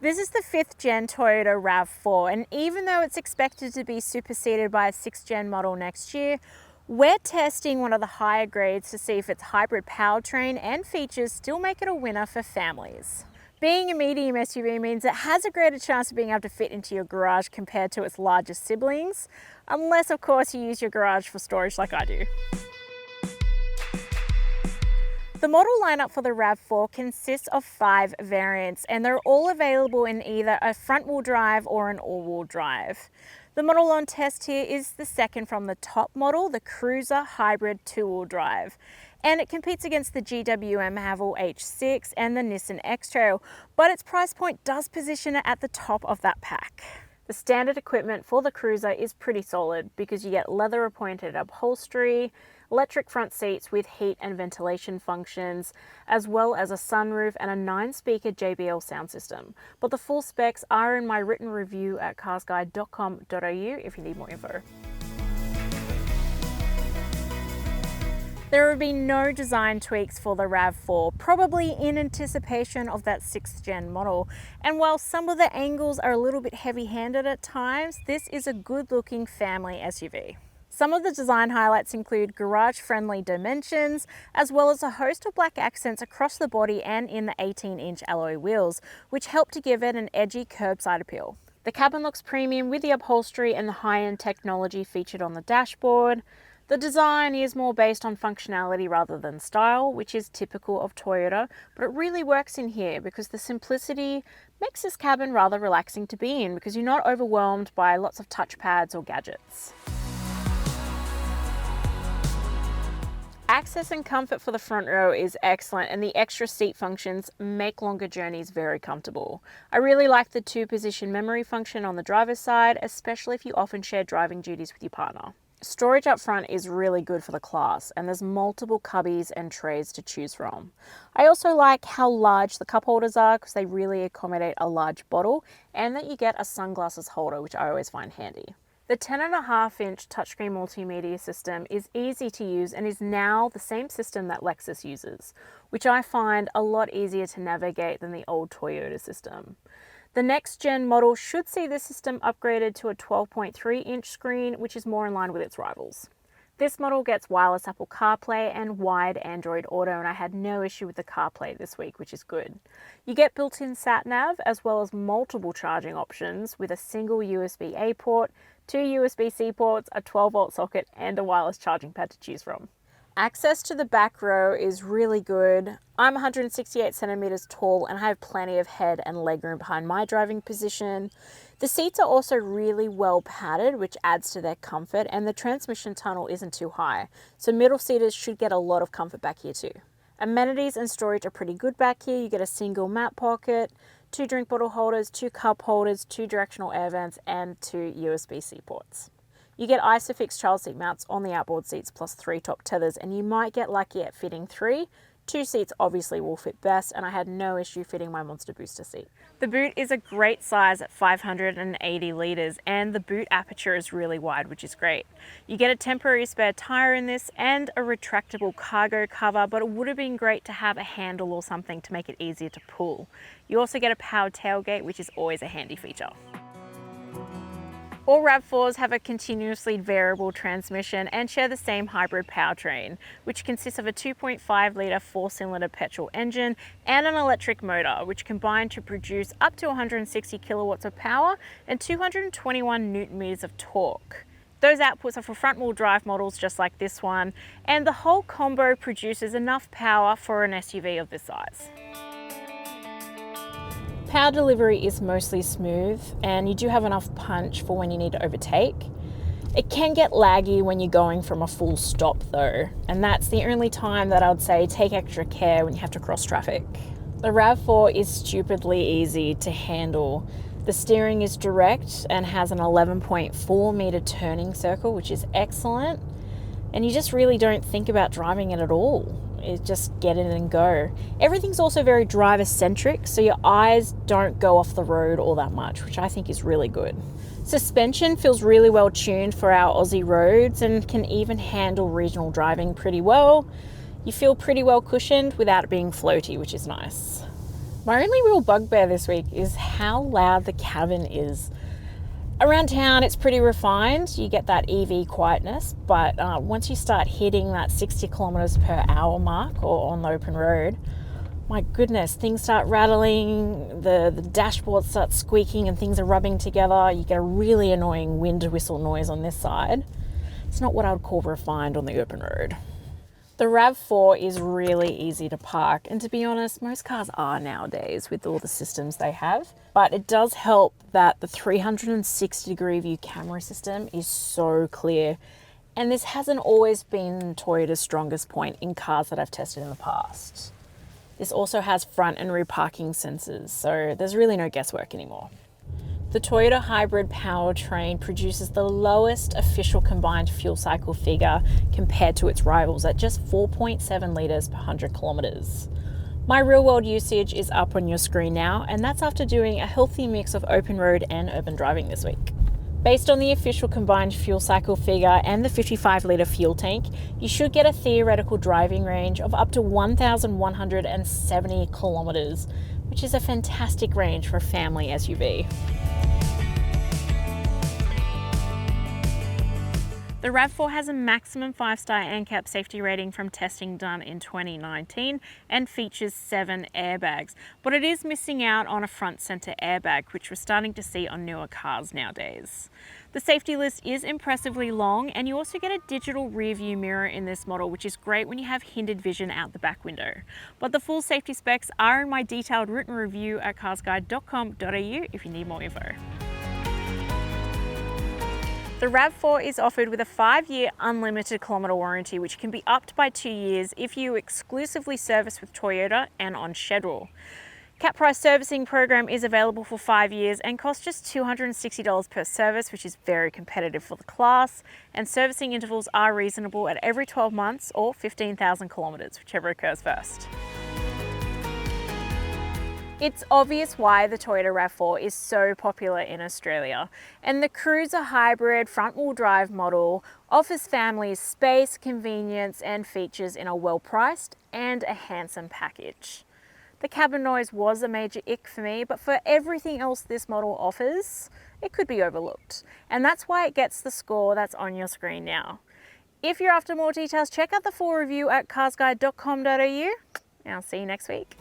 This is the 5th gen Toyota RAV4, and even though it's expected to be superseded by a 6th gen model next year, we're testing one of the higher grades to see if its hybrid powertrain and features still make it a winner for families. Being a medium SUV means it has a greater chance of being able to fit into your garage compared to its larger siblings, unless of course you use your garage for storage like I do. The model lineup for the RAV4 consists of 5 variants, and they're all available in either a front-wheel drive or an all-wheel drive. The model on test here is the second from the top model, the Cruiser Hybrid 2-wheel drive. And it competes against the GWM Haval H6 and the Nissan X-Trail, but its price point does position it at the top of that pack. The standard equipment for the Cruiser is pretty solid because you get leather appointed upholstery, electric front seats with heat and ventilation functions, as well as a sunroof and a 9-speaker JBL sound system. But the full specs are in my written review at carsguide.com.au if you need more info. There will be no design tweaks for the RAV4, probably in anticipation of that 6th gen model. And while some of the angles are a little bit heavy-handed at times, this is a good-looking family SUV. Some of the design highlights include garage-friendly dimensions, as well as a host of black accents across the body and in the 18-inch alloy wheels, which help to give it an edgy curbside appeal. The cabin looks premium with the upholstery and the high-end technology featured on the dashboard. The design is more based on functionality rather than style, which is typical of Toyota, but it really works in here because the simplicity makes this cabin rather relaxing to be in because you're not overwhelmed by lots of touchpads or gadgets. Access and comfort for the front row is excellent, and the extra seat functions make longer journeys very comfortable. I really like the 2-position memory function on the driver's side, especially if you often share driving duties with your partner. Storage up front is really good for the class, and there's multiple cubbies and trays to choose from. I also like how large the cup holders are because they really accommodate a large bottle, and that you get a sunglasses holder, which I always find handy. The 10.5-inch touchscreen multimedia system is easy to use and is now the same system that Lexus uses, which I find a lot easier to navigate than the old Toyota system. The next gen model should see the system upgraded to a 12.3-inch screen, which is more in line with its rivals. This model gets wireless Apple CarPlay and wide Android Auto, and I had no issue with the CarPlay this week, which is good. You get built-in sat-nav as well as multiple charging options with a single USB-A port, 2 USB-C ports, a 12-volt socket, and a wireless charging pad to choose from. Access to the back row is really good. I'm 168 centimeters tall and I have plenty of head and legroom behind my driving position. The seats are also really well padded, which adds to their comfort, and the transmission tunnel isn't too high, so middle seaters should get a lot of comfort back here too. Amenities and storage are pretty good back here. You get a single mat pocket, 2 drink bottle holders, 2 cup holders, 2 directional air vents, and 2 USB-C ports. You get ISOFIX child seat mounts on the outboard seats plus 3 top tethers, and you might get lucky at fitting 3. 2 seats obviously will fit best, and I had no issue fitting my Monster Booster seat. The boot is a great size at 580 litres, and the boot aperture is really wide, which is great. You get a temporary spare tyre in this and a retractable cargo cover, but it would have been great to have a handle or something to make it easier to pull. You also get a powered tailgate, which is always a handy feature. All RAV4s have a continuously variable transmission and share the same hybrid powertrain, which consists of a 2.5-litre 4-cylinder petrol engine and an electric motor, which combine to produce up to 160 kilowatts of power and 221 newton-meters of torque. Those outputs are for front-wheel drive models just like this one, and the whole combo produces enough power for an SUV of this size. Power delivery is mostly smooth, and you do have enough punch for when you need to overtake. It can get laggy when you're going from a full stop though, and that's the only time that I would say take extra care when you have to cross traffic. The RAV4 is stupidly easy to handle. The steering is direct and has an 11.4 meter turning circle, which is excellent, and you just really don't think about driving it at all. It's just get in and go. Everything's also very driver-centric, so your eyes don't go off the road all that much, which I think is really good. Suspension feels really well tuned for our Aussie roads and can even handle regional driving pretty well. You feel pretty well cushioned without it being floaty, which is nice. My only real bugbear this week is how loud the cabin is. Around town, it's pretty refined. You get that EV quietness, but once you start hitting that 60 kilometers per hour mark or on the open road, my goodness, things start rattling, the dashboard starts squeaking and things are rubbing together. You get a really annoying wind whistle noise on this side. It's not what I would call refined on the open road. The RAV4 is really easy to park, and to be honest, most cars are nowadays with all the systems they have, but it does help that the 360-degree view camera system is so clear, and this hasn't always been Toyota's strongest point in cars that I've tested in the past. This also has front and rear parking sensors, so there's really no guesswork anymore. The Toyota Hybrid powertrain produces the lowest official combined fuel cycle figure compared to its rivals at just 4.7 litres per 100 kilometres. My real world usage is up on your screen now, and that's after doing a healthy mix of open road and urban driving this week. Based on the official combined fuel cycle figure and the 55-litre fuel tank, you should get a theoretical driving range of up to 1,170 kilometres, which is a fantastic range for a family SUV. The RAV4 has a maximum 5-star ANCAP safety rating from testing done in 2019 and features 7 airbags, but it is missing out on a front center airbag, which we're starting to see on newer cars nowadays. The safety list is impressively long, and you also get a digital rear view mirror in this model, which is great when you have hindered vision out the back window. But the full safety specs are in my detailed written review at carsguide.com.au if you need more info. The RAV4 is offered with a 5-year unlimited kilometre warranty, which can be upped by 2 years if you exclusively service with Toyota and on schedule. Cap price servicing program is available for 5 years and costs just $260 per service, which is very competitive for the class, and servicing intervals are reasonable at every 12 months or 15,000 kilometres, whichever occurs first. It's obvious why the Toyota RAV4 is so popular in Australia, and the Cruiser Hybrid front-wheel drive model offers families space, convenience and features in a well-priced and a handsome package. The cabin noise was a major ick for me, but for everything else this model offers, it could be overlooked, and that's why it gets the score that's on your screen now. If you're after more details, check out the full review at carsguide.com.au, and I'll see you next week.